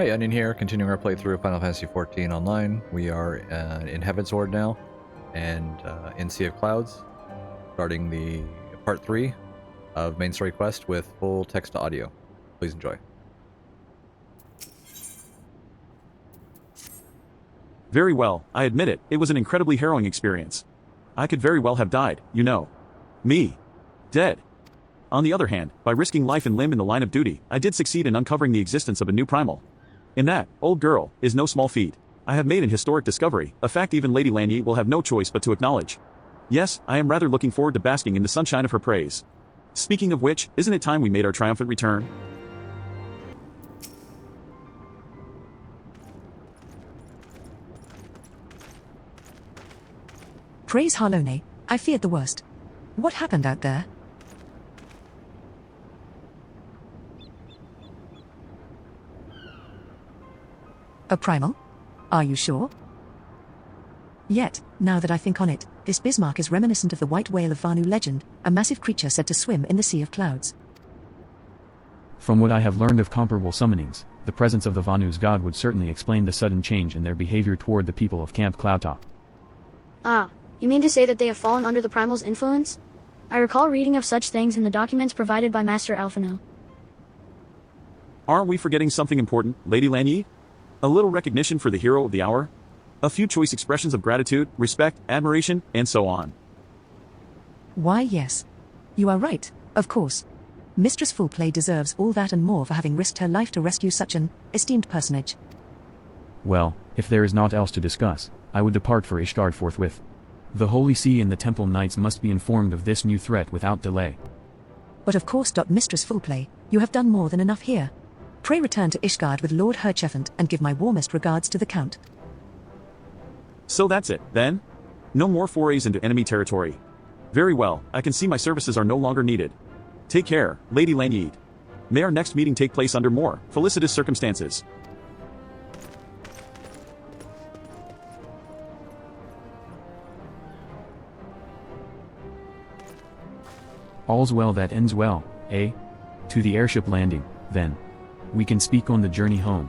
Hey, Onion here, continuing our playthrough of Final Fantasy XIV Online. We are in Heaven's Horde now, and in Sea of Clouds, starting the part 3 of Main Story Quest with full text to audio. Please enjoy. Very well, I admit it, it was an incredibly harrowing experience. I could very well have died, you know. Me. Dead. On the other hand, by risking life and limb in the line of duty, I did succeed in uncovering the existence of a new primal. And that, old girl, is no small feat. I have made an historic discovery, a fact even Lady Lanyee will have no choice but to acknowledge. Yes, I am rather looking forward to basking in the sunshine of her praise. Speaking of which, isn't it time we made our triumphant return? Praise Harlone, I feared the worst. What happened out there? A primal? Are you sure? Yet, now that I think on it, this Bismarck is reminiscent of the white whale of Vanu legend, a massive creature said to swim in the Sea of Clouds. From what I have learned of comparable summonings, the presence of the Vanu's god would certainly explain the sudden change in their behavior toward the people of Camp Cloudtop. Ah, you mean to say that they have fallen under the primal's influence? I recall reading of such things in the documents provided by Master Alphino. Aren't we forgetting something important, Lady Lanyee? A little recognition for the hero of the hour? A few choice expressions of gratitude, respect, admiration, and so on. Why yes. You are right, of course. Mistress Fullplay deserves all that and more for having risked her life to rescue such an esteemed personage. Well, if there is naught else to discuss, I would depart for Ishgard forthwith. The Holy See and the Temple Knights must be informed of this new threat without delay. But of course. Mistress Fullplay, you have done more than enough here. Pray return to Ishgard with Lord Herchefant and give my warmest regards to the Count. So that's it, then? No more forays into enemy territory. Very well, I can see my services are no longer needed. Take care, Lady Lanyee. May our next meeting take place under more felicitous circumstances. All's well that ends well, eh? To the airship landing, then. We can speak on the journey home.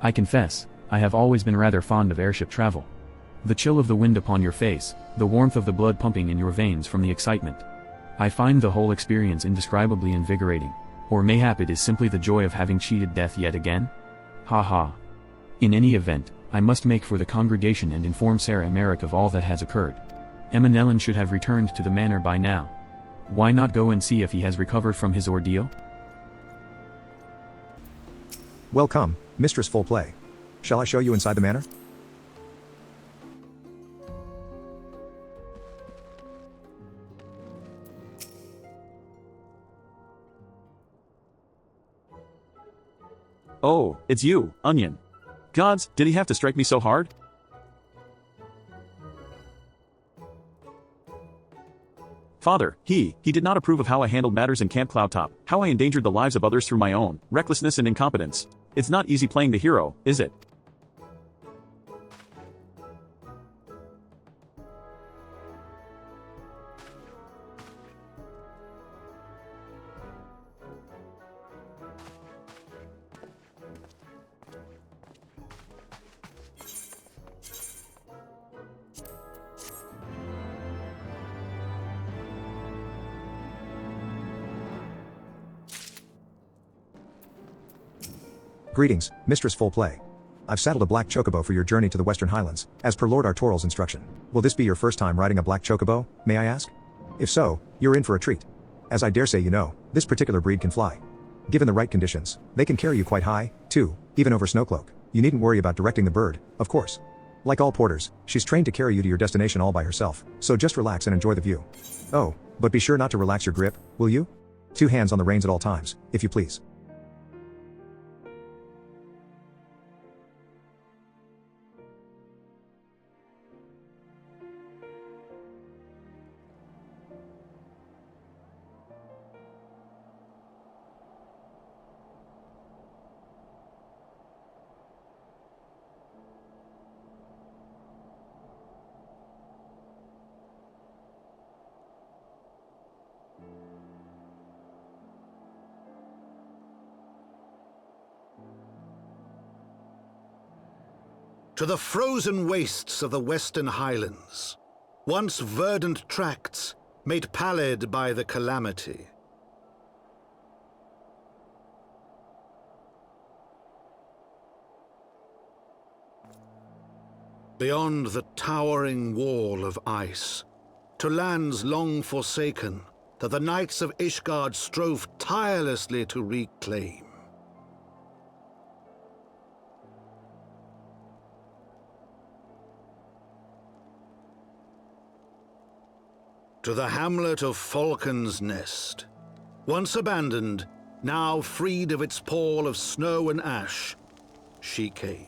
I confess, I have always been rather fond of airship travel. The chill of the wind upon your face, the warmth of the blood pumping in your veins from the excitement. I find the whole experience indescribably invigorating. Or mayhap it is simply the joy of having cheated death yet again? Ha ha. In any event, I must make for the congregation and inform Sarah Emmerich of all that has occurred. Emma Nellen should have returned to the manor by now. Why not go and see if he has recovered from his ordeal? Welcome, Mistress Fullplay. Shall I show you inside the manor? Oh, it's you, Onion. Gods, did he have to strike me so hard? Father, he did not approve of how I handled matters in Camp Cloudtop, how I endangered the lives of others through my own recklessness and incompetence. It's not easy playing the hero, is it? Greetings, Mistress Fullplay. I've saddled a black chocobo for your journey to the Western Highlands, as per Lord Artoral's instruction. Will this be your first time riding a black chocobo, may I ask? If so, you're in for a treat. As I dare say you know, this particular breed can fly. Given the right conditions, they can carry you quite high, too, even over Snowcloak. You needn't worry about directing the bird, of course. Like all porters, she's trained to carry you to your destination all by herself, so just relax and enjoy the view. Oh, but be sure not to relax your grip, will you? 2 hands on the reins at all times, if you please. To the frozen wastes of the Western Highlands, once verdant tracts made pallid by the calamity. Beyond the towering wall of ice, to lands long forsaken that the knights of Ishgard strove tirelessly to reclaim. To the hamlet of Falcons Nest, once abandoned, now freed of its pall of snow and ash, she came.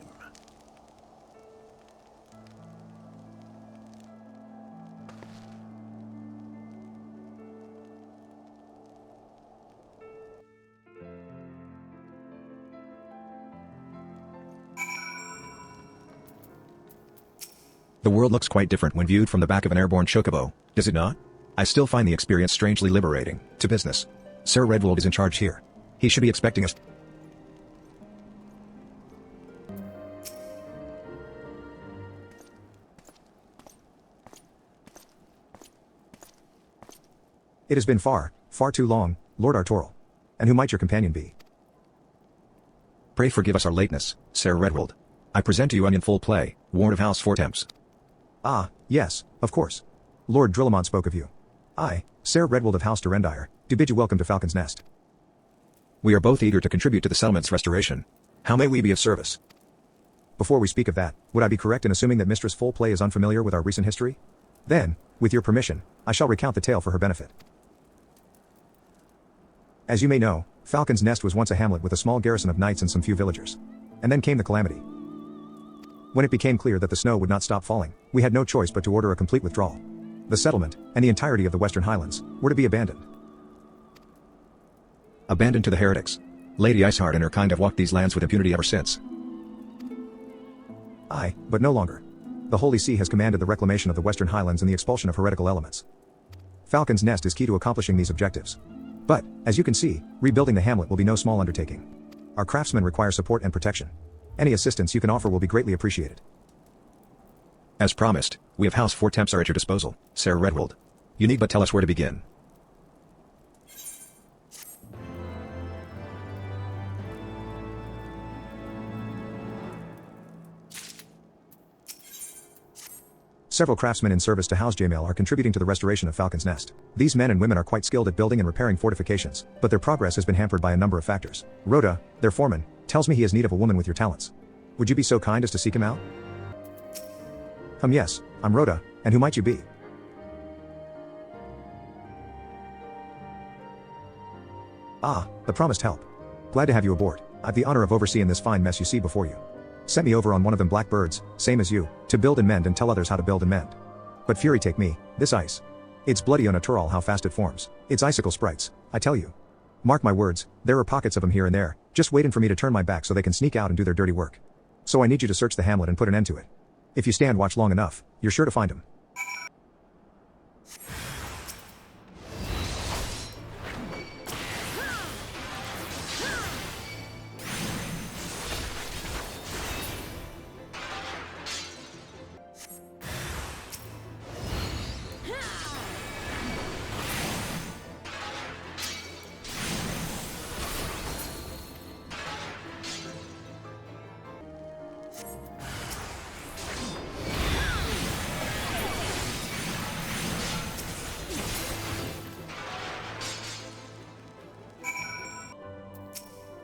The world looks quite different when viewed from the back of an airborne chocobo, does it not? I still find the experience strangely liberating. To business. Sir Redwold is in charge here. He should be expecting us. It has been far, far too long, Lord Artoral. And who might your companion be? Pray forgive us our lateness, Sir Redwold. I present to you in full play, Ward of House Fortemps. Ah, yes, of course. Lord Drillamont spoke of you. I, Sir Redwold of House Durendire, do bid you welcome to Falcon's Nest. We are both eager to contribute to the settlement's restoration. How may we be of service? Before we speak of that, would I be correct in assuming that Mistress Fullplay is unfamiliar with our recent history? Then, with your permission, I shall recount the tale for her benefit. As you may know, Falcon's Nest was once a hamlet with a small garrison of knights and some few villagers. And then came the calamity. When it became clear that the snow would not stop falling, we had no choice but to order a complete withdrawal. The settlement, and the entirety of the Western Highlands, were to be abandoned. Abandoned to the heretics. Lady Iceheart and her kind have walked these lands with impunity ever since. Aye, but no longer. The Holy See has commanded the reclamation of the Western Highlands and the expulsion of heretical elements. Falcon's Nest is key to accomplishing these objectives. But, as you can see, rebuilding the hamlet will be no small undertaking. Our craftsmen require support and protection. Any assistance you can offer will be greatly appreciated. As promised, we of House Fortemps are at your disposal, Sir Redwold. You need but tell us where to begin. Several craftsmen in service to House Jmail are contributing to the restoration of Falcon's Nest. These men and women are quite skilled at building and repairing fortifications, but their progress has been hampered by a number of factors. Rhoda, their foreman, tells me he has need of a woman with your talents. Would you be so kind as to seek him out? Yes, I'm Rhoda, and who might you be? Ah, the promised help. Glad to have you aboard. I've the honor of overseeing this fine mess you see before you. Sent me over on one of them blackbirds, same as you, to build and mend and tell others how to build and mend. But fury take me, this ice. It's bloody on a Tural how fast it forms. It's icicle sprites, I tell you. Mark my words, there are pockets of them here and there, just waiting for me to turn my back so they can sneak out and do their dirty work. So I need you to search the hamlet and put an end to it. If you stand watch long enough, you're sure to find him.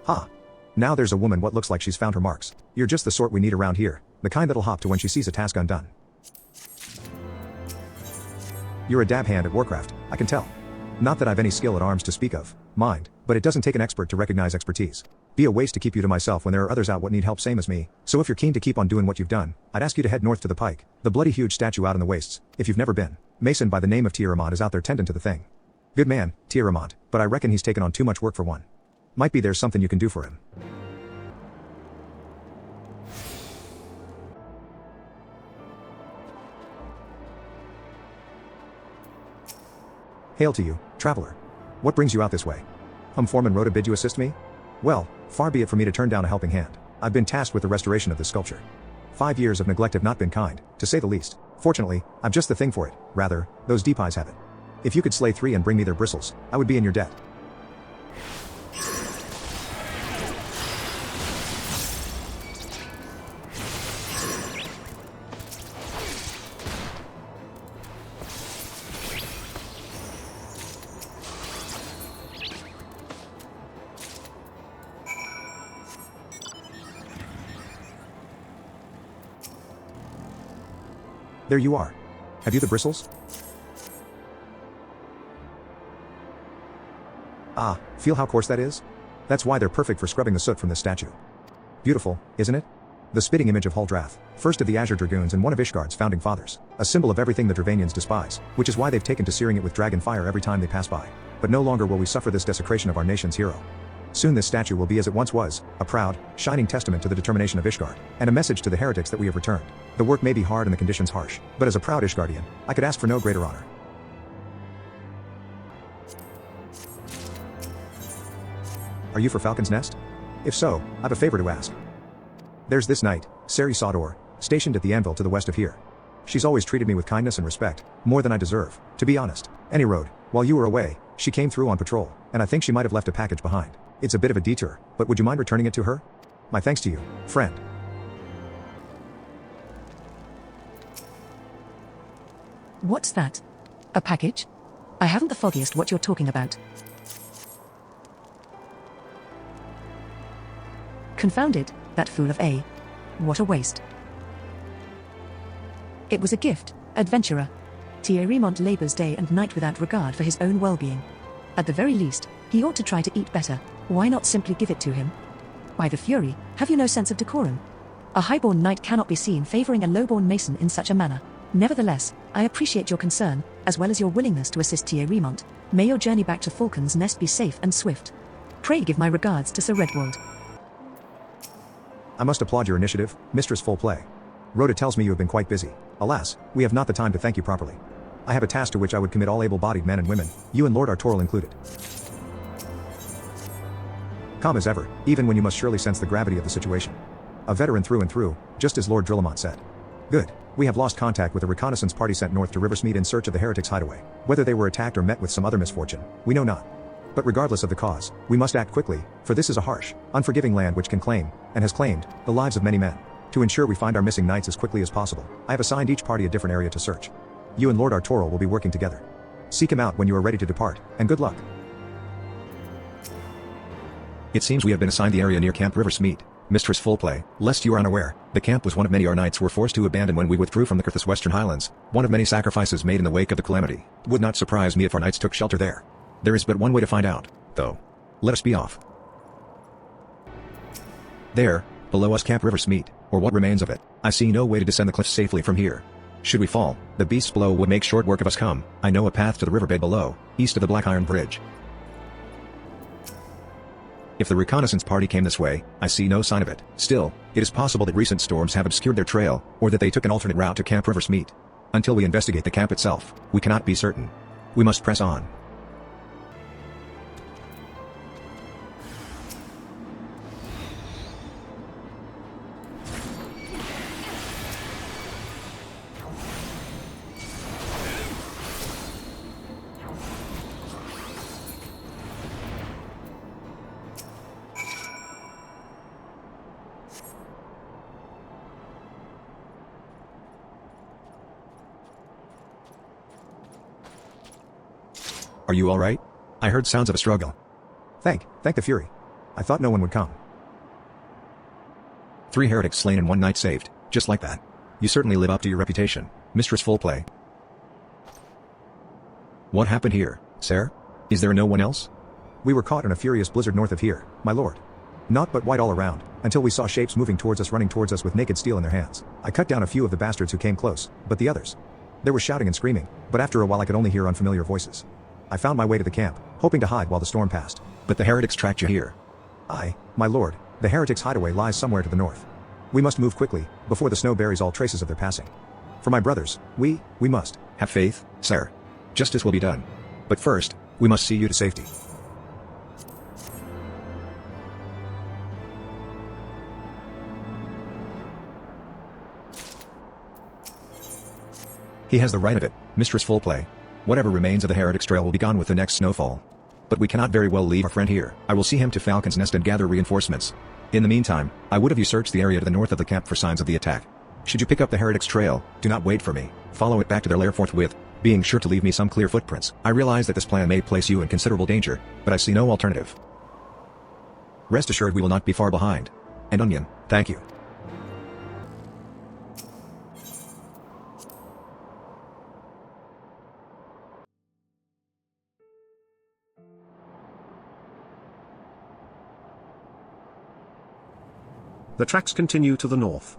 Ha! Now there's a woman what looks like she's found her marks. You're just the sort we need around here, the kind that'll hop to when she sees a task undone. You're a dab hand at Warcraft, I can tell. Not that I've any skill at arms to speak of, mind, but it doesn't take an expert to recognize expertise. Be a waste to keep you to myself when there are others out what need help same as me, so if you're keen to keep on doing what you've done, I'd ask you to head north to the Pike, the bloody huge statue out in the wastes, if you've never been. Mason by the name of Tieramont is out there tending to the thing. Good man, Tieramont, but I reckon he's taken on too much work for one. Might be there's something you can do for him. Hail to you, traveler. What brings you out this way? Foreman Rhoda bid you assist me? Well, far be it for me to turn down a helping hand. I've been tasked with the restoration of this sculpture. 5 years of neglect have not been kind, to say the least. Fortunately, I'm just the thing for it. Rather, those Deepies have it. If you could slay 3 and bring me their bristles, I would be in your debt. There you are. Have you the bristles? Ah, feel how coarse that is? That's why they're perfect for scrubbing the soot from this statue. Beautiful, isn't it? The spitting image of Huldrath, first of the Azure Dragoons and one of Ishgard's founding fathers. A symbol of everything the Dravanians despise, which is why they've taken to searing it with dragon fire every time they pass by. But no longer will we suffer this desecration of our nation's hero. Soon this statue will be as it once was, a proud, shining testament to the determination of Ishgard, and a message to the heretics that we have returned. The work may be hard and the conditions harsh, but as a proud Ishgardian, I could ask for no greater honor. Are you for Falcon's Nest? If so, I've a favor to ask. There's this knight, Sari Sodor, stationed at the anvil to the west of here. She's always treated me with kindness and respect, more than I deserve, to be honest. Any road, while you were away, she came through on patrol, and I think she might have left a package behind. It's a bit of a detour, but would you mind returning it to her? My thanks to you, friend. What's that? A package? I haven't the foggiest what you're talking about. Confound it, that fool of A. What a waste. It was a gift, adventurer. Thierrymont labors day and night without regard for his own well-being. At the very least, he ought to try to eat better. Why not simply give it to him? By the Fury, have you no sense of decorum? A highborn knight cannot be seen favoring a lowborn mason in such a manner. Nevertheless, I appreciate your concern, as well as your willingness to assist Thierrymont. May your journey back to Falcon's Nest be safe and swift. Pray give my regards to Sir Redwald. I must applaud your initiative, Mistress Full Play. Rhoda tells me you have been quite busy. Alas, we have not the time to thank you properly. I have a task to which I would commit all able-bodied men and women, you and Lord Artoril included. Calm as ever, even when you must surely sense the gravity of the situation. A veteran through and through, just as Lord Drillamont said. Good. We have lost contact with a reconnaissance party sent north to Riversmeet in search of the heretics' hideaway. Whether they were attacked or met with some other misfortune, we know not. But regardless of the cause, we must act quickly, for this is a harsh, unforgiving land which can claim, and has claimed, the lives of many men. To ensure we find our missing knights as quickly as possible, I have assigned each party a different area to search. You and Lord Artoril will be working together. Seek him out when you are ready to depart, and good luck. It seems we have been assigned the area near Camp Riversmeet, Mistress Full Play. Lest you are unaware, the camp was one of many our knights were forced to abandon when we withdrew from the Curthus Western Highlands, one of many sacrifices made in the wake of the calamity. Would not surprise me if our knights took shelter there. There is but one way to find out, though. Let us be off. There, below us Camp Riversmeet, or what remains of it. I see no way to descend the cliffs safely from here. Should we fall, the beasts below would make short work of us. Come, I know a path to the riverbed below, east of the Black Iron Bridge. If the reconnaissance party came this way, I see no sign of it. Still, it is possible that recent storms have obscured their trail, or that they took an alternate route to Camp Riversmeet. Until we investigate the camp itself, we cannot be certain. We must press on. Are you alright? I heard sounds of a struggle. Thank the Fury. I thought no one would come. 3 heretics slain and 1 knight saved, just like that. You certainly live up to your reputation, Mistress Full Play. What happened here, sir? Is there no one else? We were caught in a furious blizzard north of here, my lord. Naught but white all around, until we saw shapes moving towards us, running towards us with naked steel in their hands. I cut down a few of the bastards who came close, but the others. There was shouting and screaming, but after a while I could only hear unfamiliar voices. I found my way to the camp, hoping to hide while the storm passed. But the heretics tracked you here. Aye, my lord, the heretics' hideaway lies somewhere to the north. We must move quickly, before the snow buries all traces of their passing. For my brothers, we must. Have faith, sir. Justice will be done. But first, we must see you to safety. He has the right of it, Mistress Fullplay. Whatever remains of the Heretic's trail will be gone with the next snowfall. But we cannot very well leave our friend here. I will see him to Falcon's Nest and gather reinforcements. In the meantime, I would have you search the area to the north of the camp for signs of the attack. Should you pick up the Heretic's trail, do not wait for me. Follow it back to their lair forthwith, being sure to leave me some clear footprints. I realize that this plan may place you in considerable danger, but I see no alternative. Rest assured we will not be far behind. And Onion, thank you. The tracks continue to the north.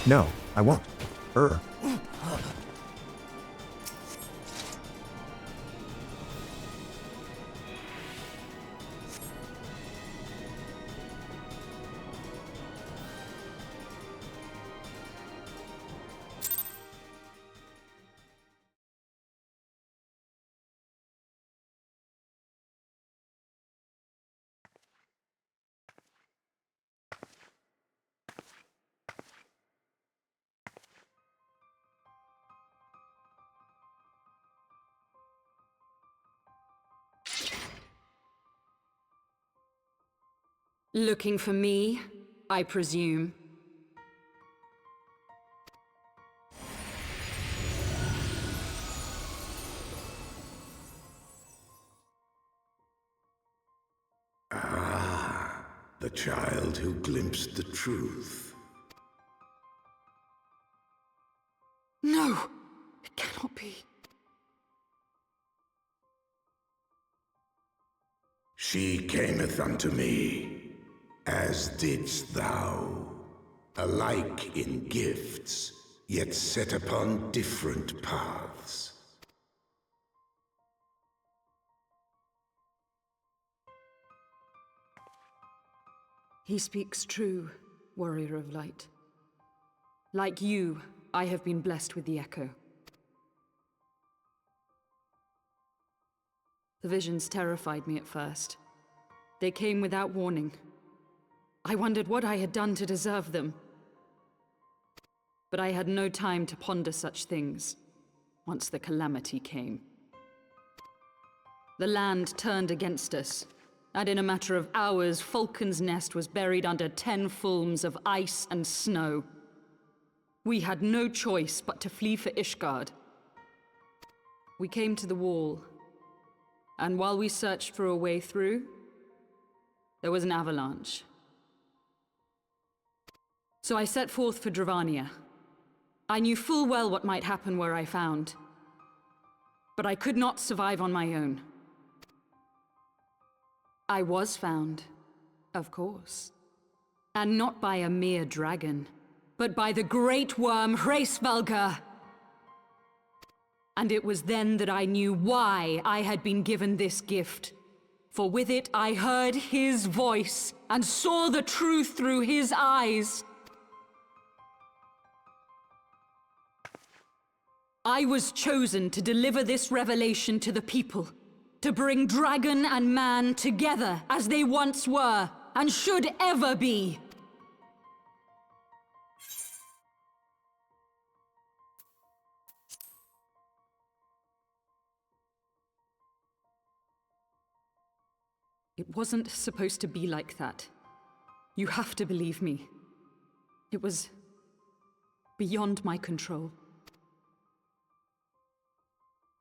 No, I won't. Looking for me, I presume. child who glimpsed the truth. No! It cannot be. She cameth unto me, as didst thou, alike in gifts, yet set upon different paths. He speaks true, warrior of light. Like you, I have been blessed with the echo. The visions terrified me at first. They came without warning. I wondered what I had done to deserve them. But I had no time to ponder such things once the calamity came. The land turned against us, and in a matter of hours, Falcon's nest was buried under 10 fulms of ice and snow. We had no choice but to flee for Ishgard. We came to the wall, and while we searched for a way through, there was an avalanche. So I set forth for Dravania. I knew full well what might happen where I found, but I could not survive on my own. I was found, of course, and not by a mere dragon, but by the great worm Hraesvelgr. And it was then that I knew why I had been given this gift. For with it I heard his voice and saw the truth through his eyes. I was chosen to deliver this revelation to the people, to bring dragon and man together as they once were and should ever be. It wasn't supposed to be like that. You have to believe me. It was beyond my control.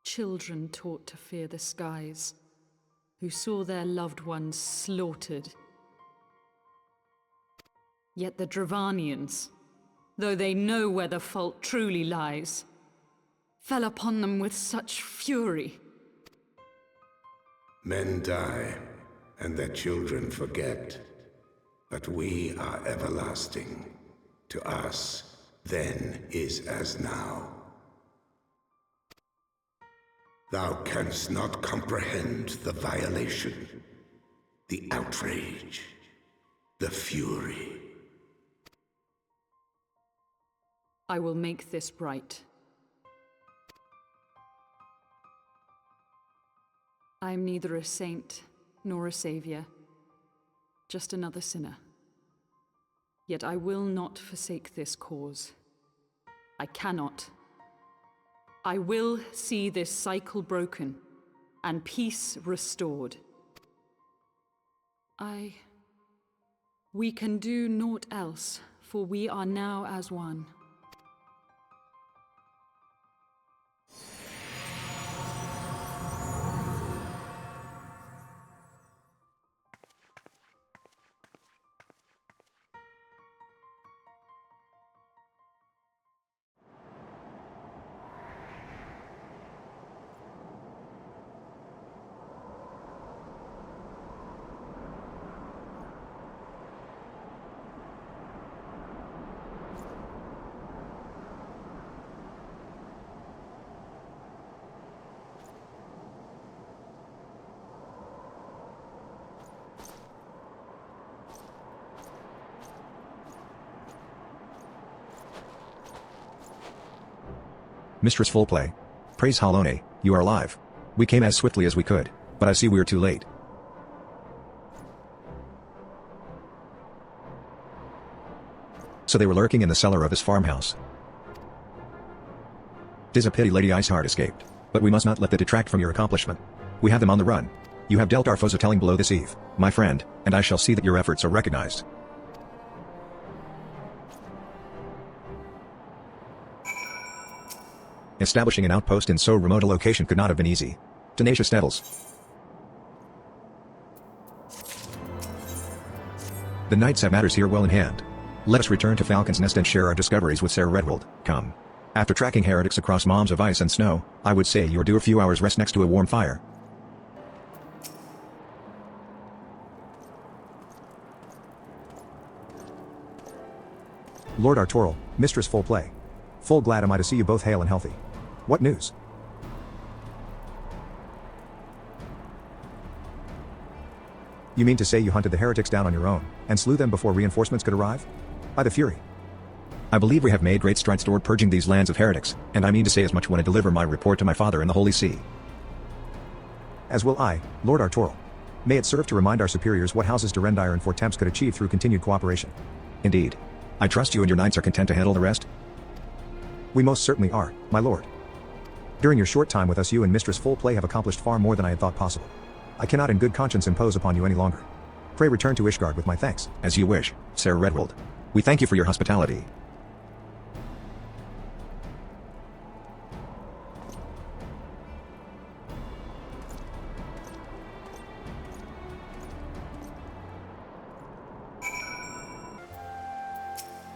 Children taught to fear the skies, who saw their loved ones slaughtered. Yet the Dravanians, though they know where the fault truly lies, fell upon them with such fury. Men die, and their children forget. But we are everlasting. To us, then is as now. Thou canst not comprehend the violation, the outrage, the fury. I will make this right. I am neither a saint nor a savior, just another sinner. Yet I will not forsake this cause. I cannot. I will see this cycle broken and peace restored. We can do naught else, for we are now as one. Mistress Fullplay. Praise Halone, you are alive. We came as swiftly as we could, but I see we are too late. So they were lurking in the cellar of his farmhouse. 'Tis a pity Lady Iceheart escaped, but we must not let that detract from your accomplishment. We have them on the run. You have dealt our foes a telling blow this eve, my friend, and I shall see that your efforts are recognized. Establishing an outpost in so remote a location could not have been easy. Tenacious devils. The knights have matters here well in hand. Let us return to Falcon's Nest and share our discoveries with Sir Redwold. Come. After tracking heretics across moms of ice and snow, I would say you're due a few hours rest next to a warm fire. Lord Artoral, Mistress Full Play. Full glad am I to see you both hale and healthy. What news? You mean to say you hunted the heretics down on your own, and slew them before reinforcements could arrive? By the Fury. I believe we have made great strides toward purging these lands of heretics, and I mean to say as much when I deliver my report to my father in the Holy See. As will I, Lord Artoral. May it serve to remind our superiors what houses Durendire and Fort Temps could achieve through continued cooperation. Indeed. I trust you and your knights are content to handle the rest? We most certainly are, my lord. During your short time with us, you and Mistress Full Play have accomplished far more than I had thought possible. I cannot in good conscience impose upon you any longer. Pray return to Ishgard with my thanks. As you wish, Sir Redwold. We thank you for your hospitality.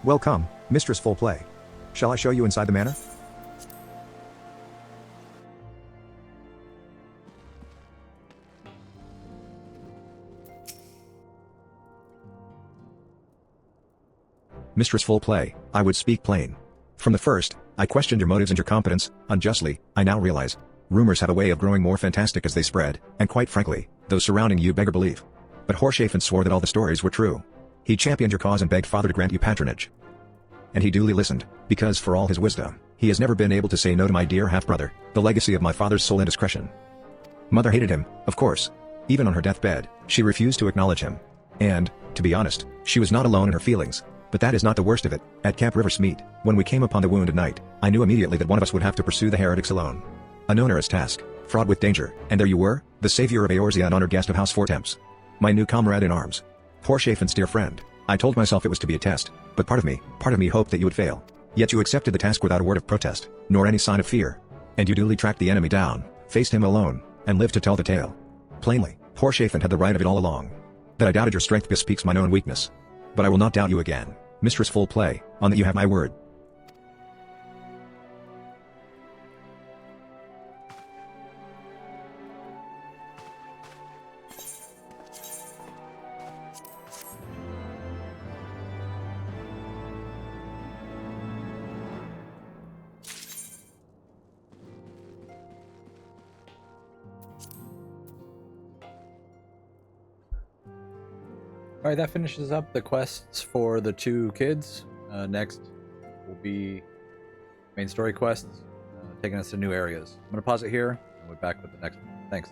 Welcome, Mistress Full Play. Shall I show you inside the manor? Mistress Full Play, I would speak plain. From the first, I questioned your motives and your competence, unjustly. I now realize. Rumors have a way of growing more fantastic as they spread, and quite frankly, those surrounding you beggar belief. But Horshafen swore that all the stories were true. He championed your cause and begged Father to grant you patronage. And he duly listened, because for all his wisdom, he has never been able to say no to my dear half-brother, the legacy of my father's soul and discretion. Mother hated him, of course. Even on her deathbed, she refused to acknowledge him. And, to be honest, she was not alone in her feelings. But that is not the worst of it. At Camp River Smeet, when we came upon the wounded knight, I knew immediately that one of us would have to pursue the heretics alone. An onerous task, fraught with danger, and there you were, the savior of Eorzea and honored guest of House Fort Temps. My new comrade in arms. Horshafen's dear friend. I told myself it was to be a test, but part of me hoped that you would fail. Yet you accepted the task without a word of protest, nor any sign of fear. And you duly tracked the enemy down, faced him alone, and lived to tell the tale. Plainly, Horshafen had the right of it all along. That I doubted your strength bespeaks my known weakness. But I will not doubt you again, Mistress Full Play, on that you have my word. Alright, that finishes up the quests for the two kids. Next will be main story quests, taking us to new areas. I'm going to pause it here, and we'll be back with the next one. Thanks.